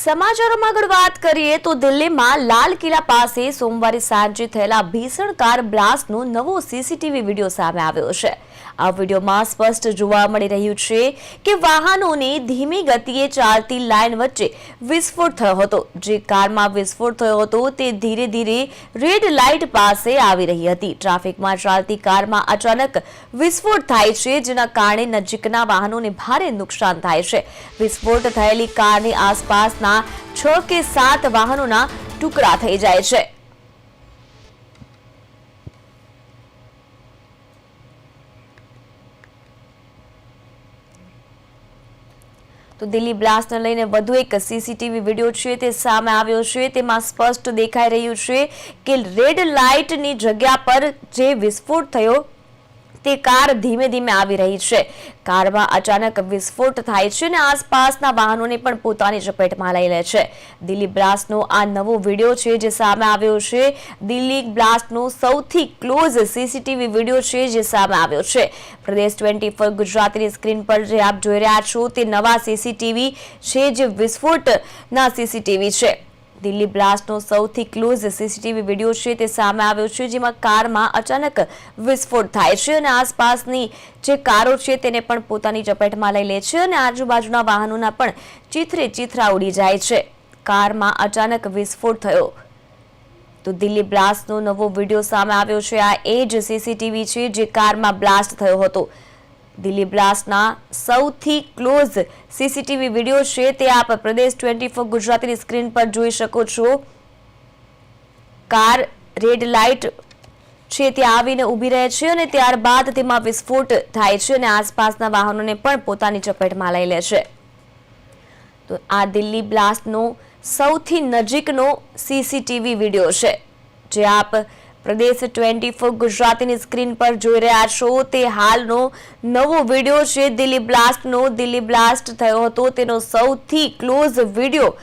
સમાચારોમાં આગળ વાત કરીએ તો દિલ્હીમાં લાલ કિલ્લા પાસે સોમવારે સાંજે થયેલા ભીષણ કાર બ્લાસ્ટનો નવો સીસીટીવી વિડીયો સામે આવ્યો છે। આ વિડીયોમાં સ્પષ્ટ જોવા મળી રહ્યું છે કે વાહનોની ધીમી ગતિએ ચાલતી લાઇન વચ્ચે વિસ્ફોટ થયો હતો। જે કારમાં વિસ્ફોટ થયો હતો તે ધીરે ધીરે રેડ લાઇટ પાસે આવી રહી હતી। ટ્રાફિકમાં ચાલતી કારમાં અચાનક વિસ્ફોટ થાય છે, જેના કારણે નજીકના વાહનોને ભારે નુકસાન થાય છે। વિસ્ફોટ થયેલી કારની આસપાસના 6 કે 7 વાહનોના ટુકડા થઈ જાય છે। તો દિલ્હી બ્લાસ્ટને લઈને વધુ એક સીસીટીવી વિડીયો છે તે સામે આવ્યો છે। તેમાં સ્પષ્ટ દેખાઈ રહ્યું છે કે રેડ લાઇટની જગ્યા પર જે વિસ્ફોટ થયો તે કાર ધીમે ધીમે આવી રહી છે। કારમાં અચાનક વિસ્ફોટ થાય છે અને આસપાસના વાહનોને પણ પોતાની ઝપેટમાં લઈ લે છે। દિલ્હી બ્લાસ્ટનો આ નવો વિડીયો છે જે સામે આવ્યો છે। દિલ્હી બ્લાસ્ટનો સૌથી ક્લોઝ સીસીટીવી વિડીયો છે જે સામે આવ્યો છે। પ્રદેશ 24 ગુજરાતીની સ્ક્રીન પર જે આપ જોઈ રહ્યા છો તે નવા સીસીટીવી છે જે વિસ્ફોટના સીસીટીવી છે। દિલ્હી બ્લાસ્ટનો સૌથી ક્લોઝ સીસીટીવી વિડીયો છે તે સામે આવ્યો છે, જેમાં કારમાં અચાનક વિસ્ફોટ થાય છે અને આસપાસની જે કારો છે તેને પણ પોતાની ઝપેટમાં લઈ લે છે અને આજુબાજુના વાહનોના પણ ચીથરે ચીથરા ઉડી જાય છે। કારમાં અચાનક વિસ્ફોટ થયો તો દિલ્હી બ્લાસ્ટનો નવો વિડીયો સામે આવ્યો છે। આ એ જ સીસીટીવી છે જે કારમાં બ્લાસ્ટ થયો હતો। દિલ્હી બ્લાસ્ટના સૌથી ક્લોઝ સીસીટીવી વિડીયો છે તે આપ પ્રદેશ 24 ગુજરાતીની સ્ક્રીન પર જોઈ શકો છો। કાર રેડ લાઇટ છે તે આવીને ઊભી રહે છે અને ત્યારબાદ તેમાં વિસ્ફોટ થાય છે અને આસપાસના વાહનોને પણ પોતાની ઝપેટમાં લઈ લે છે। તો આ દિલ્હી બ્લાસ્ટનો સૌથી નજીકનો સીસીટીવી વિડીયો છે જે આપ પ્રદેશ 24 ગુજરાતીની સ્ક્રીન પર જોઈ રહ્યા છો। તે હાલનો નવો વિડીયો છે દિલ્હી બ્લાસ્ટનો। દિલ્હી બ્લાસ્ટ થયો હતો તેનો સૌથી ક્લોઝ વિડીયો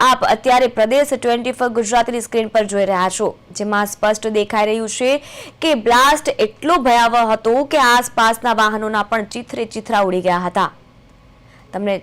આપ અત્યારે પ્રદેશ 24 ગુજરાતીની સ્ક્રીન પર જોઈ રહ્યા છો, જેમાં સ્પષ્ટ દેખાઈ રહ્યું છે કે બ્લાસ્ટ એટલો ભયાવહ હતો કે આસપાસના વાહનોના પણ ચીથરે ચીથરા ઉડી ગયા હતા। તમને